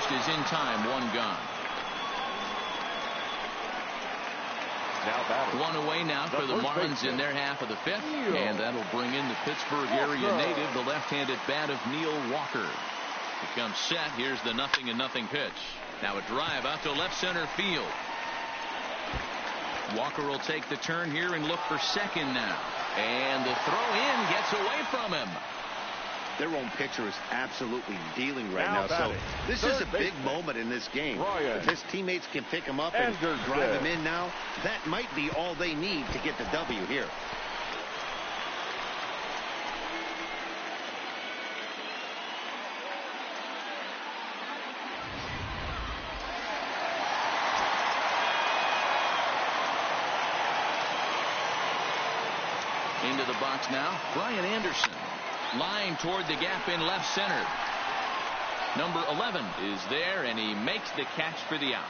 first is in time, one gone. Now batting. One away now for the Marlins in their half of the fifth. And that'll bring in the Pittsburgh area native, the left-handed bat of Neil Walker. He comes set. Here's the 0-0 pitch. Now a drive out to left center field. Walker will take the turn here and look for second now. And the throw in gets away from him. Their own pitcher is absolutely dealing right now. So this is a big moment in this game. If his teammates can pick him up and drive him in now, that might be all they need to get the W here. Into the box now, Brian Anderson. Line toward the gap in left center. Number 11 is there, and he makes the catch for the out.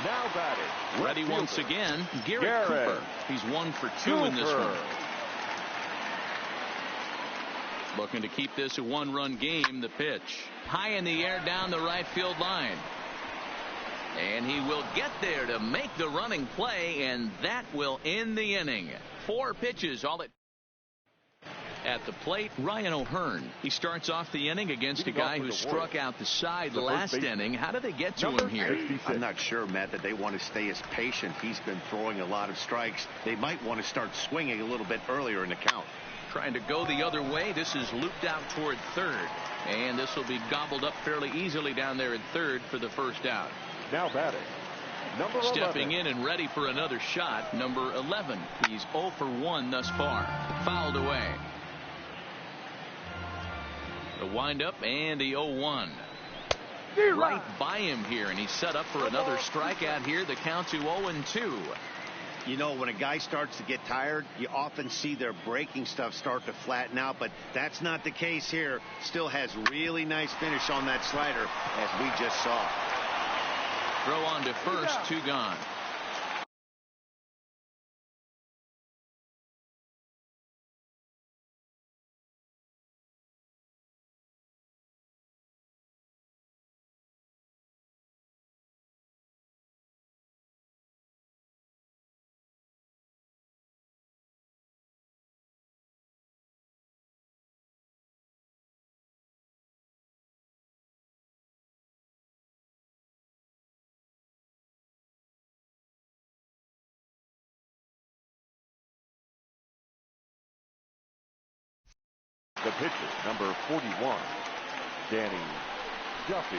Now batting. Ready once again, Garrett Cooper. He's 1 for 2 in this one. Looking to keep this a one-run game. The pitch high in the air down the right field line. And he will get there to make the running play, and that will end the inning. 4 pitches, all at the plate. Ryan O'Hearn. He starts off the inning against a guy who struck out the side last inning. How did they get to him here? I'm not sure, Matt, that they want to stay as patient. He's been throwing a lot of strikes. They might want to start swinging a little bit earlier in the count. Trying to go the other way. This is looped out toward third. And this will be gobbled up fairly easily down there at third for the first out. Now batting. Number 11. Stepping in and ready for another shot, number 11. He's 0 for 1 thus far. Fouled away. The windup and the 0-1. Right by him here, and he's set up for another strikeout here. The count to 0-2. You know, when a guy starts to get tired, you often see their breaking stuff start to flatten out, but that's not the case here. Still has really nice finish on that slider, as we just saw. Throw on to first, 2 gone. The pitcher, number 41, Danny Duffy.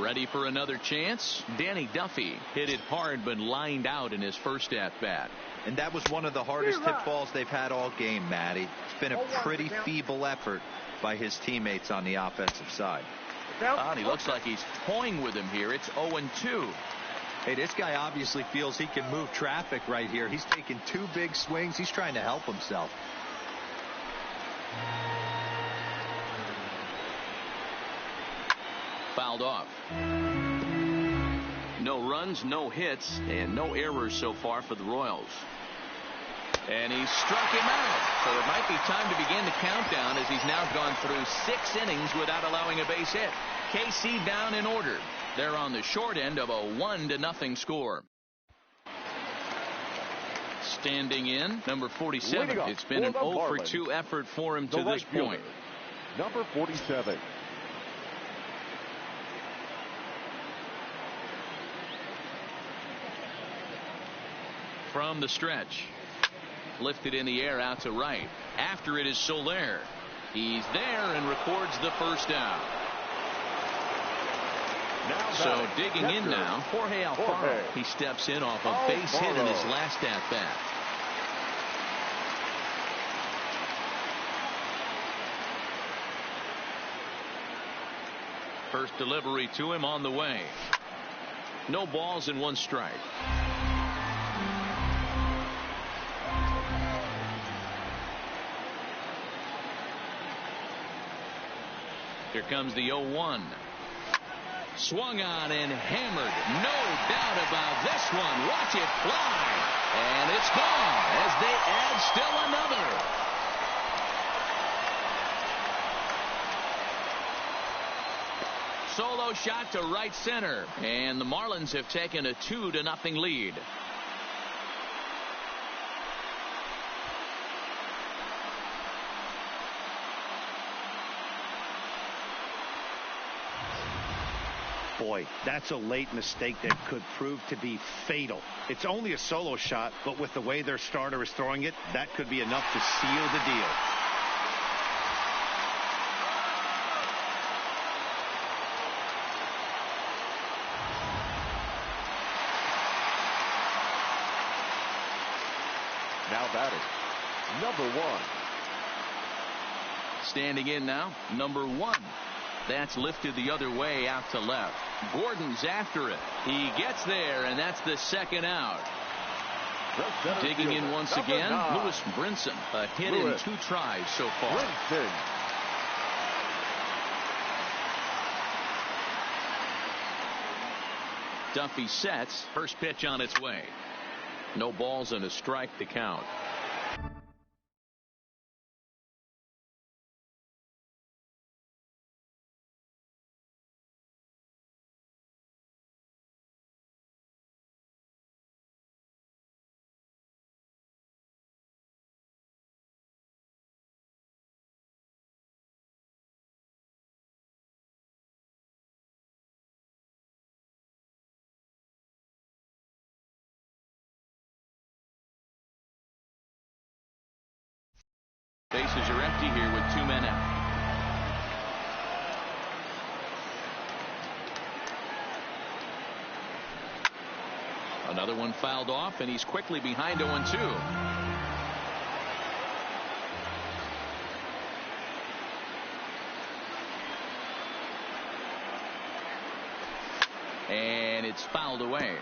Ready for another chance. Danny Duffy hit it hard but lined out in his first at-bat. And that was one of the hardest hit balls they've had all game, Matty. It's been a pretty feeble effort by his teammates on the offensive side. He looks like he's toying with him here. It's 0-2. Hey, this guy obviously feels he can move traffic right here. He's taking 2 big swings. He's trying to help himself. Fouled off. No runs, no hits, and no errors so far for the Royals. And he struck him out. So it might be time to begin the countdown, as he's now gone through 6 innings without allowing a base hit. KC down in order. They're on the short end of a 1-0 score. Standing in, number 47. It's been an 0 for 2 effort for him to this point. Number 47. From the stretch. Lifted in the air out to right. After it is Soler. He's there and records the first down. So digging in now, Jorge Alfaro. He steps in off a base hit in his last at-bat. First delivery to him on the way. No balls and 1 strike. Here comes the 0-1. Swung on and hammered. No doubt about this one. Watch it fly. And it's gone as they add still another. solo shot to right center, and the Marlins have taken a 2-0 lead. Boy, that's a late mistake that could prove to be fatal. It's only a solo shot, but with the way their starter is throwing it, that could be enough to seal the deal. Now batting, number 1. Standing in now, number 1. That's lifted the other way out to left. Gordon's after it. He gets there, and that's the second out. Digging in once again, Lewis Brinson. A hit in 2 tries so far. Brinson. Duffy sets. First pitch on its way. No balls and a strike to count. Bases are empty here with 2 men out. Another one fouled off, and he's quickly behind 0-2. And it's fouled away.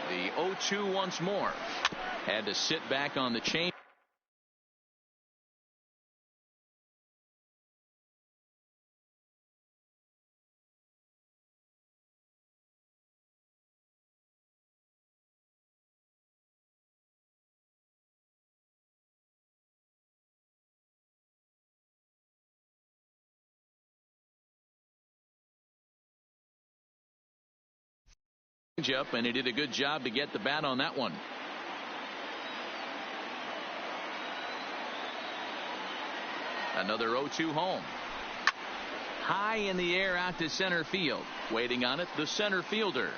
The 0-2 once more. Had to sit back on the chain. Up, and he did a good job to get the bat on that one. Another 0-2 home. High in the air out to center field. Waiting on it, the center fielder.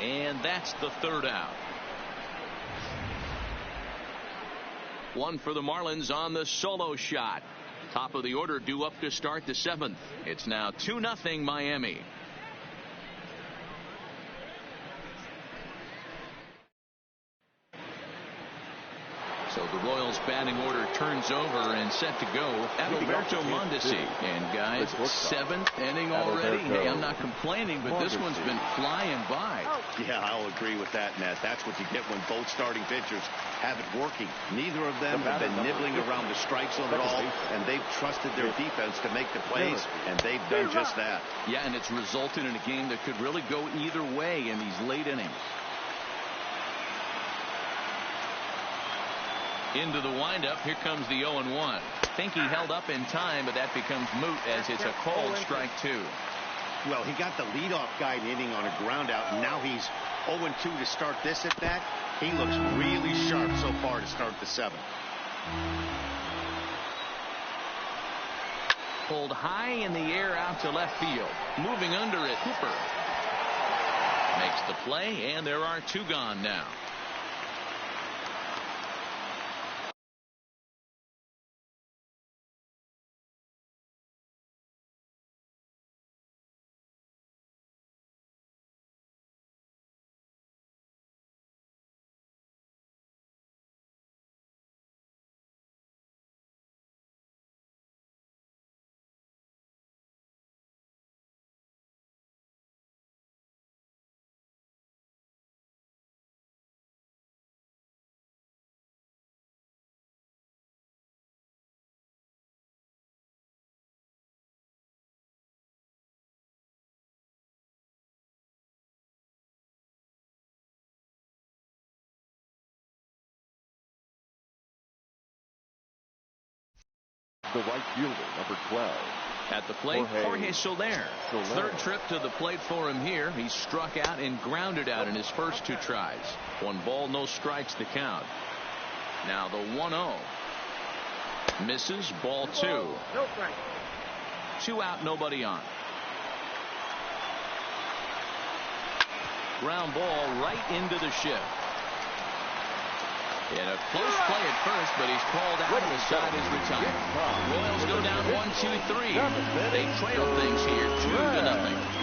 And that's the third out. One for the Marlins on the solo shot. Top of the order due up to start the 7th. It's now 2-0 Miami. So the Royals batting order turns over and set to go. Mlb19. And guys, 7th inning already. Hey, I'm not complaining, but this one's been flying by. Yeah, I'll agree with that, Matt. That's what you get when both starting pitchers have it working. Neither of them have been nibbling around the strike zone at all, and they've trusted their defense to make the plays, and they've done just that. Yeah, and it's resulted in a game that could really go either way in these late innings. Into the windup. Here comes the 0-1. Think he held up in time, but that becomes moot as it's a called strike 2. Well, he got the leadoff guy inning on a ground out, and now he's 0-2 to start this at bat. He looks really sharp so far to start the 7th. Pulled high in the air out to left field. Moving under it, Hooper makes the play, and there are 2 gone now. the right fielder, number 12. At the plate, Jorge Soler. Third trip to the plate for him here. He struck out and grounded out in his first 2 tries. 1 ball, no strikes to count. Now the 1-0. Misses, ball 2. 2 out, nobody on. Ground ball right into the shift. In a close play at first, but he's called out and the side is retired. Royals go down 1-2-3. They trail things here 2-0.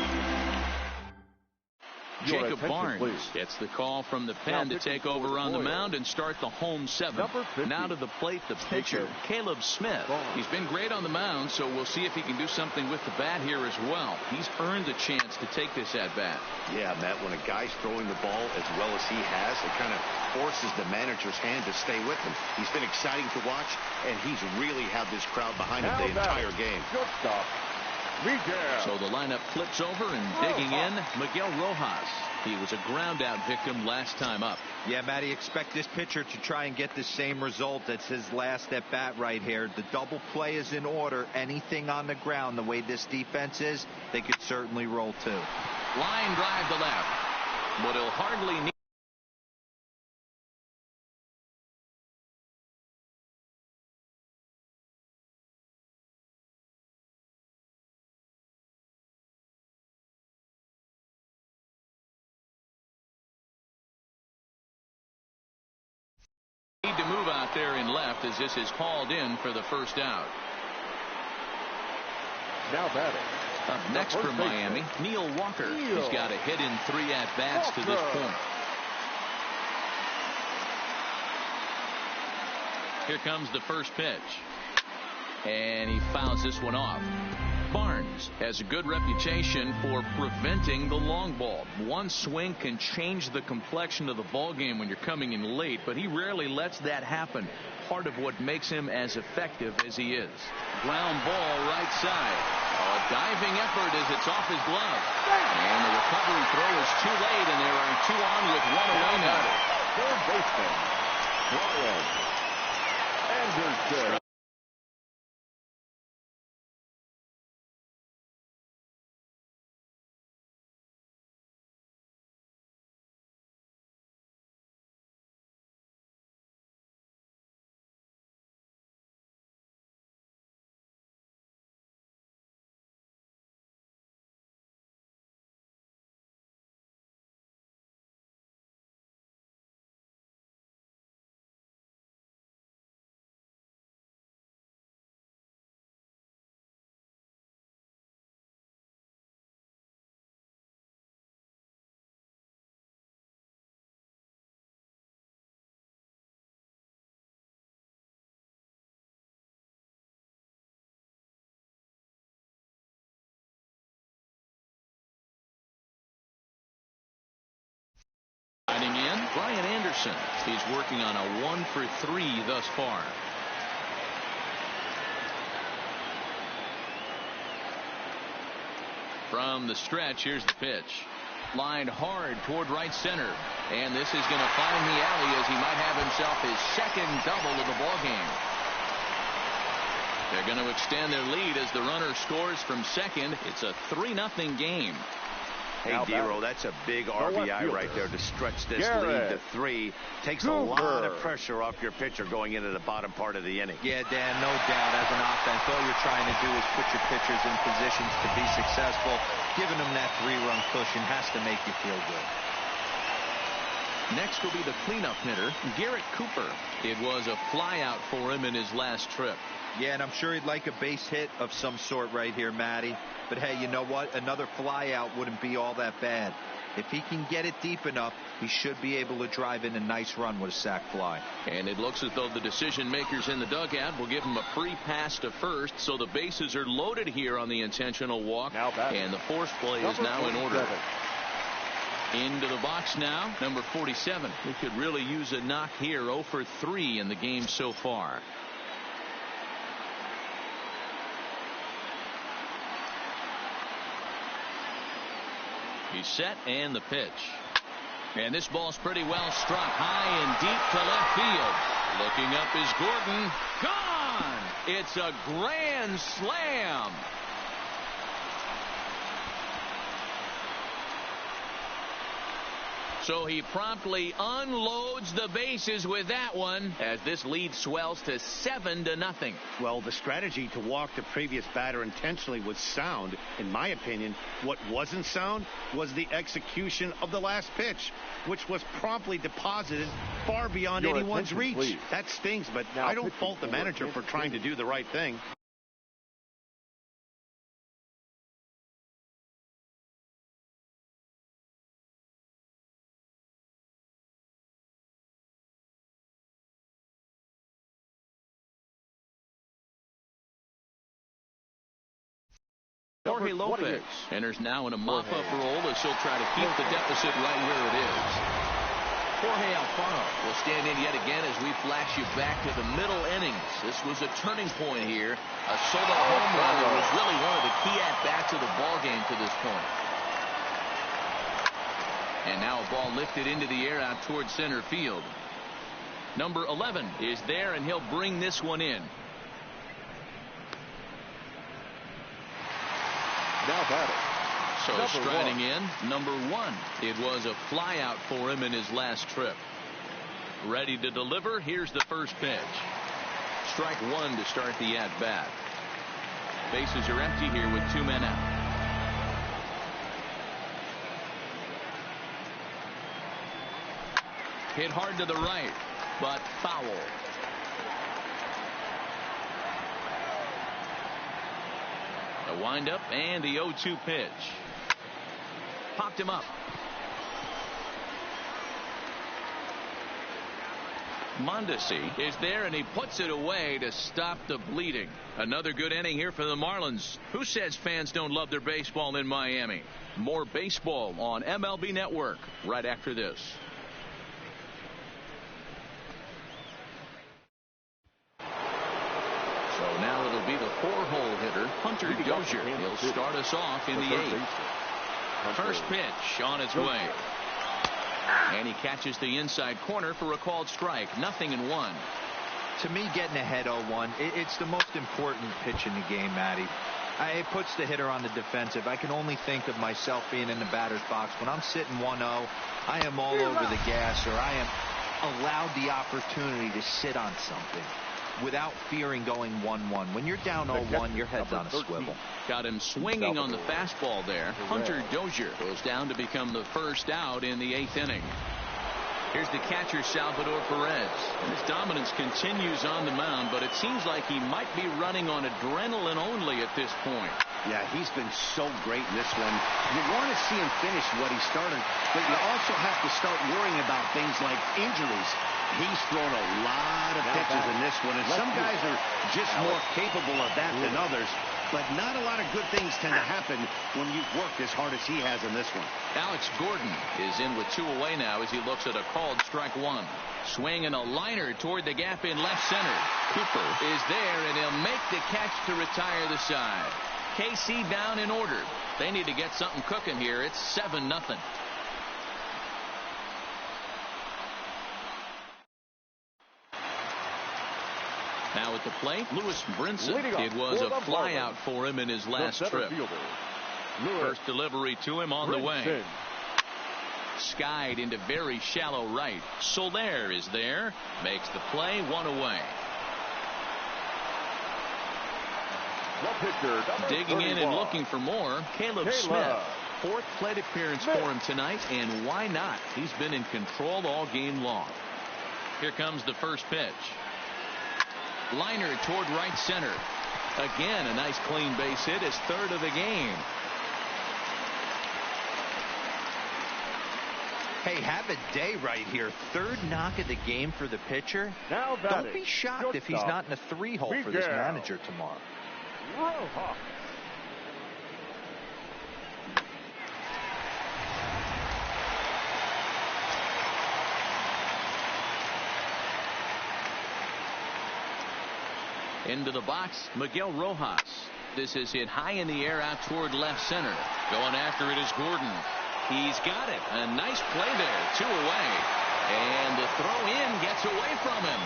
Jacob Barnes gets the call from the pen to take over on the mound and start the home 7th. Now to the plate, the pitcher, Caleb Smith. He's been great on the mound, so we'll see if he can do something with the bat here as well. He's earned the chance to take this at bat. Yeah, Matt, when a guy's throwing the ball as well as he has, it kind of forces the manager's hand to stay with him. He's been exciting to watch, and he's really had this crowd behind him the entire game. So the lineup flips over and digging in, Miguel Rojas. He was a ground out victim last time up. Yeah, Matty, expect this pitcher to try and get the same result as his last at bat right here. The double play is in order. Anything on the ground, the way this defense is, they could certainly roll too. Line drive to left, but he'll hardly need. To move out there in left as this is called in for the first out. Now batting. Up next for Miami, Neil Walker. He's got a hit in 3 at-bats to this point. Here comes the first pitch. And he fouls this one off. Barnes has a good reputation for preventing the long ball. One swing can change the complexion of the ball game when you're coming in late, but he rarely lets that happen. Part of what makes him as effective as he is. Ground ball right side. A diving effort as it's off his glove. And the recovery throw is too late, and there are 2 on with 1 away now. Third baseman, Brian Anderson. Signing in, Brian Anderson. He's working on a 1 for 3 thus far. From the stretch, here's the pitch. Lined hard toward right center. And this is going to find the alley as he might have himself his second double of the ball game. They're going to extend their lead as the runner scores from second. It's a 3-0 game. Hey, Dero, that's a big RBI right there to stretch this lead to 3. Takes a lot of pressure off your pitcher going into the bottom part of the inning. Yeah, Dan, no doubt. As an offense, all you're trying to do is put your pitchers in positions to be successful. Giving them that 3-run cushion has to make you feel good. Next will be the cleanup hitter, Garrett Cooper. It was a flyout for him in his last trip. Yeah, and I'm sure he'd like a base hit of some sort right here, Matty. But hey, you know what? Another flyout wouldn't be all that bad. If he can get it deep enough, he should be able to drive in a nice run with a sac fly. And it looks as though the decision makers in the dugout will give him a free pass to first, so the bases are loaded here on the intentional walk. And the force play is now in order. Into the box now, number 47. He could really use a knock here. 0 for 3 in the game so far. He's set, and the pitch. And this ball's pretty well struck high and deep to left field. Looking up is Gordon. Gone! It's a grand slam. So he promptly unloads the bases with that one as this lead swells to 7-0. Well, the strategy to walk the previous batter intentionally was sound. In my opinion, what wasn't sound was the execution of the last pitch, which was promptly deposited far beyond anyone's reach. Please. That stings, but now I don't fault the manager for trying to do the right thing. Jorge Lopez enters now in a mop-up role as he'll try to keep the deficit right where it is. Jorge Alfaro will stand in yet again as we flash you back to the middle innings. This was a turning point here. A solo home run that was really one of the key at-bats of the ballgame to this point. And now a ball lifted into the air out towards center field. Number 11 is there, and he'll bring this one in. Now batting. So striding in, number 1. It was a flyout for him in his last trip. Ready to deliver. Here's the first pitch. Strike 1 to start the at-bat. Bases are empty here with 2 men out. Hit hard to the right, but foul. The windup and the 0-2 pitch. Popped him up. Mondesi is there, and he puts it away to stop the bleeding. Another good inning here for the Marlins. Who says fans don't love their baseball in Miami? More baseball on MLB Network right after this. So now it'll be the 4-hole hitter, Hunter Dozier. He'll start us off in the 8th. First pitch on its way. And he catches the inside corner for a called strike. 0-1. To me, getting ahead 0-1, it's the most important pitch in the game, Matty. It puts the hitter on the defensive. I can only think of myself being in the batter's box. When I'm sitting 1-0, I am all over the gas, or I am allowed the opportunity to sit on something without fearing going 1-1. When you're down 0-1, your head's on a swivel. Got him swinging on the fastball there. Hunter Dozier goes down to become the first out in the 8th inning. Here's the catcher, Salvador Perez. His dominance continues on the mound, but it seems like he might be running on adrenaline only at this point. Yeah, he's been so great in this one. You want to see him finish what he started, but you also have to start worrying about things like injuries. He's thrown a lot of pitches in this one, and some guys are just more capable of that than others. But not a lot of good things tend to happen when you've worked as hard as he has in this one. Alex Gordon is in with 2 away now as he looks at a called strike 1. Swing and a liner toward the gap in left center. Cooper is there, and he'll make the catch to retire the side. KC down and ordered. They need to get something cooking here. It's 7-0. Now at the plate, Lewis Brinson. It was a flyout for him in his last trip. First delivery to him on the way. Skied into very shallow right. Soler is there. Makes the play, 1 away. Digging in and looking for more, Caleb Smith. 4th plate appearance for him tonight, and why not? He's been in control all game long. Here comes the first pitch. Liner toward right center. Again, a nice clean base hit, his 3rd of the game. Hey, have a day right here. 3rd knock of the game for the pitcher. Don't be shocked if he's not in a 3-hole for this manager tomorrow. Into the box, Miguel Rojas. This is hit high in the air out toward left center. Going after it is Gordon. He's got it. A nice play there. 2 away. And the throw in gets away from him.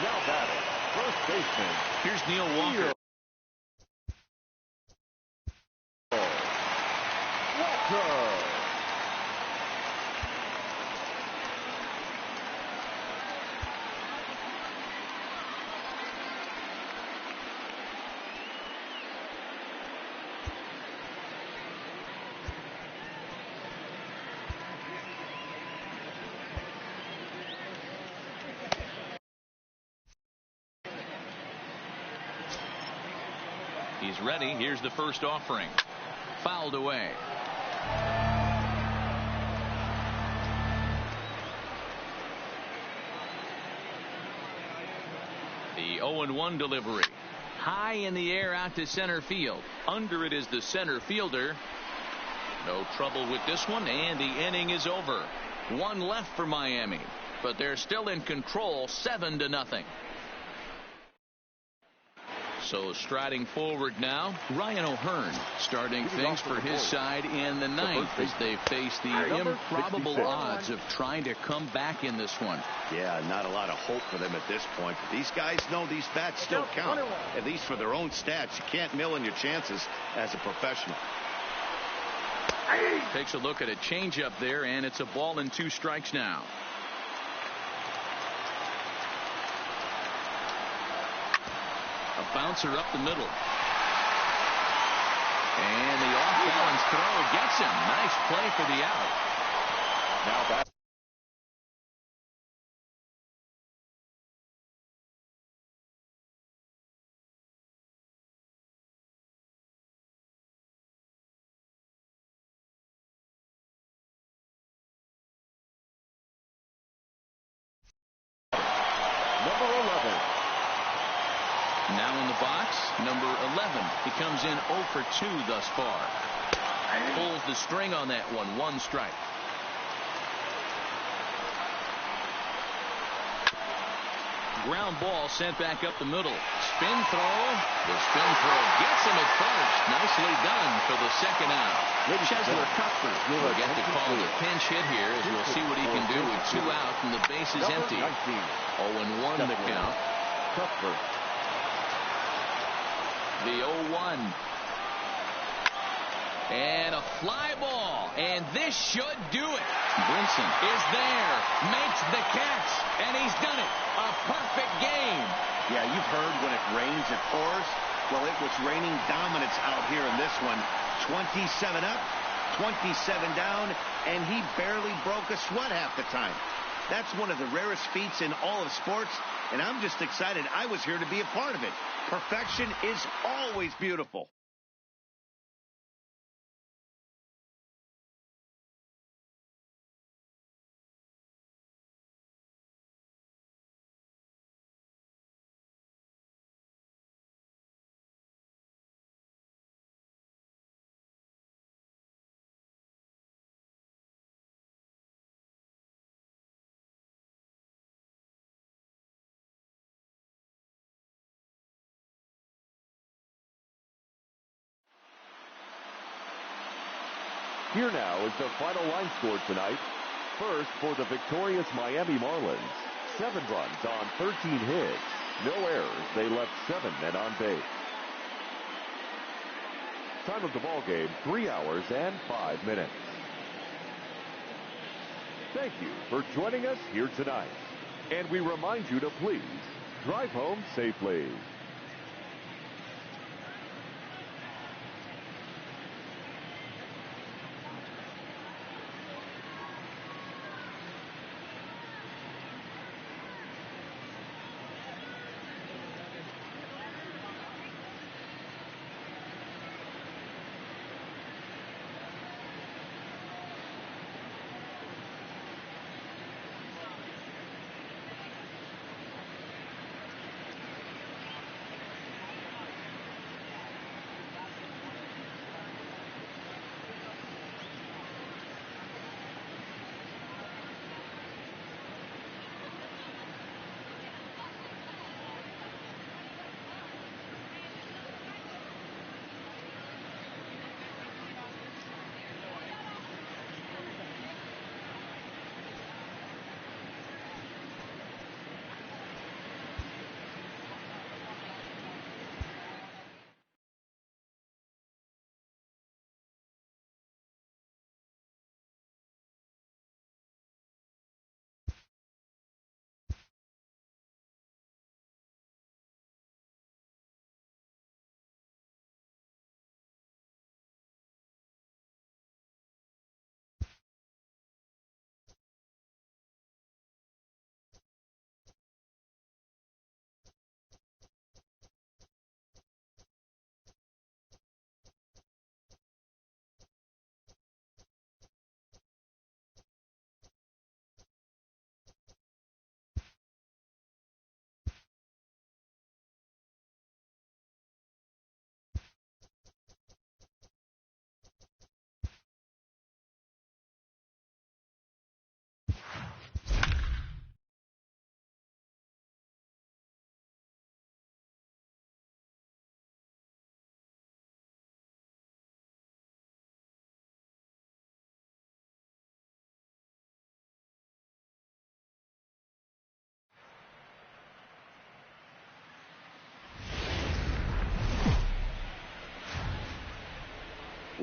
Now batting, first baseman. Here's Neil Walker. Walker. He's ready. Here's the first offering. Fouled away. The 0-1 delivery. High in the air out to center field. Under it is the center fielder. No trouble with this one, and the inning is over. One left for Miami, but they're still in control, 7-0. So striding forward now, Ryan O'Hearn starting things for his side in the ninth as they face the improbable odds of trying to come back in this one. Yeah, not a lot of hope for them at this point. But these guys know these bats still count, at least for their own stats. You can't mill in your chances as a professional. Takes a look at a changeup there, and it's a ball and 2 strikes now. A bouncer up the middle. And the off-balance throw gets him. Nice play for the out. Now back. Number 11. Now in the box, number 11. He comes in 0 for 2 thus far. Pulls the string on that one. 1 strike. Ground ball sent back up the middle. Spin throw. The spin throw gets him at first. Nicely done for the second out. Chesler Cuthbert will get the call a pinch hit here as we'll see what he can do with 2 out and the base is empty. 0-1 the count. Cuthbert. The 0-1. And a fly ball. And this should do it. Brinson is there. Makes the catch. And he's done it. A perfect game. Yeah, you've heard when it rains, it pours. Well, it was raining dominance out here in this one. 27 up, 27 down, and he barely broke a sweat half the time. That's one of the rarest feats in all of sports, and I'm just excited I was here to be a part of it. Perfection is always beautiful. Here now is the final line score tonight. First for the victorious Miami Marlins. 7 runs on 13 hits. No errors. They left 7 men on base. Time of the ball game, 3 hours and 5 minutes. Thank you for joining us here tonight. And we remind you to please drive home safely.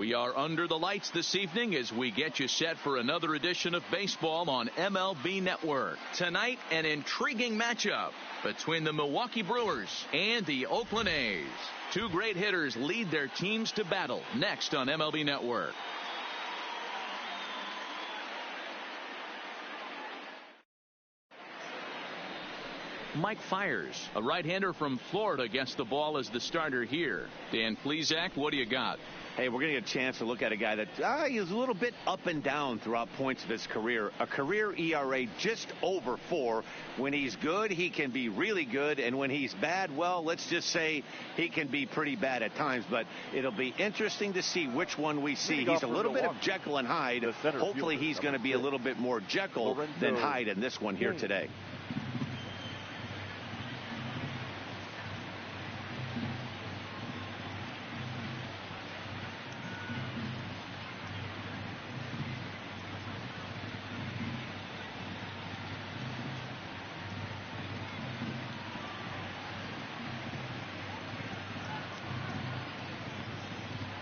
We are under the lights this evening as we get you set for another edition of baseball on MLB Network. Tonight, an intriguing matchup between the Milwaukee Brewers and the Oakland A's. Two great hitters lead their teams to battle next on MLB Network. Mike Fiers, a right-hander from Florida, gets the ball as the starter here. Dan Plesac, what do you got? Hey, we're going to get a chance to look at a guy that he's a little bit up and down throughout points of his career. A career ERA just over 4. When he's good, he can be really good. And when he's bad, well, let's just say he can be pretty bad at times. But it'll be interesting to see which one we see. He's a little bit of Jekyll and Hyde. Hopefully he's going to be a little bit more Jekyll than Hyde in this one here today.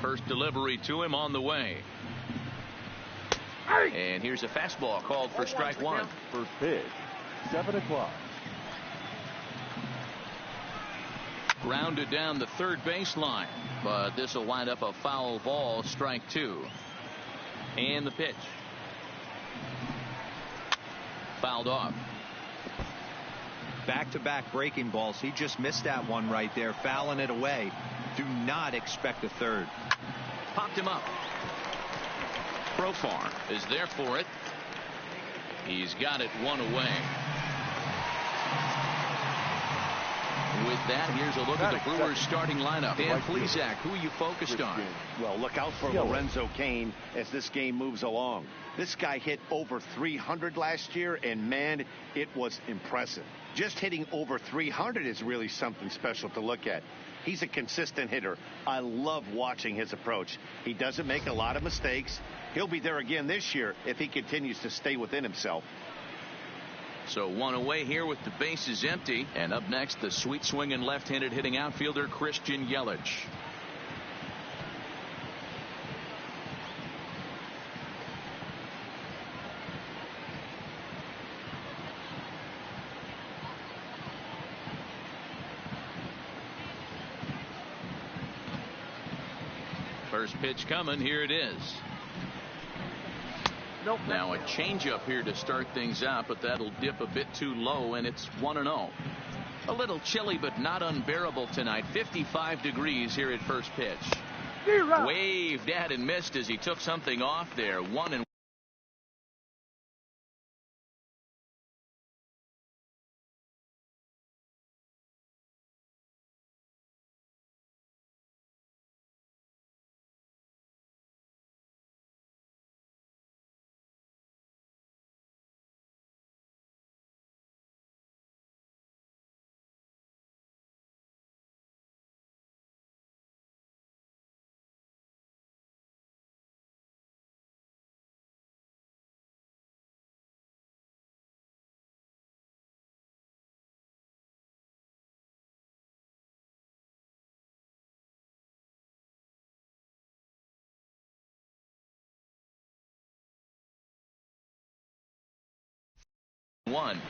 First delivery to him on the way. And here's a fastball called for strike one. First pitch, 7 o'clock. Grounded down the third baseline, but this will wind up a foul ball, strike 2. And the pitch. Fouled off. Back-to-back breaking balls. He just missed that one right there, fouling it away. Do not expect a third. Popped him up. Profar is there for it. He's got it one away. With that, here's a look at the Brewers starting lineup. Dan Plesac, who are you focused on? Well, look out for Lorenzo Cain as this game moves along. This guy hit over 300 last year, and man, it was impressive. Just hitting over 300 is really something special to look at. He's a consistent hitter. I love watching his approach. He doesn't make a lot of mistakes. He'll be there again this year if he continues to stay within himself. So one away here with the bases empty. And up next, the sweet swinging left-handed hitting outfielder Christian Yelich. First pitch coming. Here it is. Nope. Now a changeup here to start things out, but that'll dip a bit too low, and it's 1-0. A little chilly, but not unbearable tonight. 55 degrees here at first pitch. Waved at and missed as he took something off there. 1-1. One.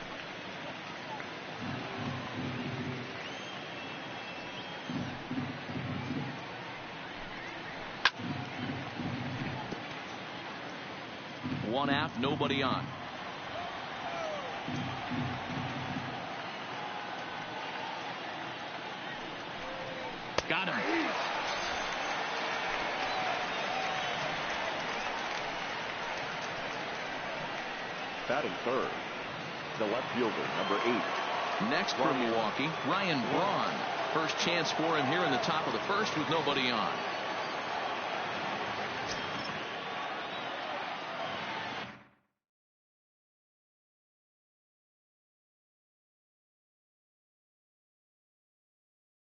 One out, nobody on. Got him. Batting third, the left fielder, number 8. Next for Milwaukee, Ryan Braun. First chance for him here in the top of the first with nobody on.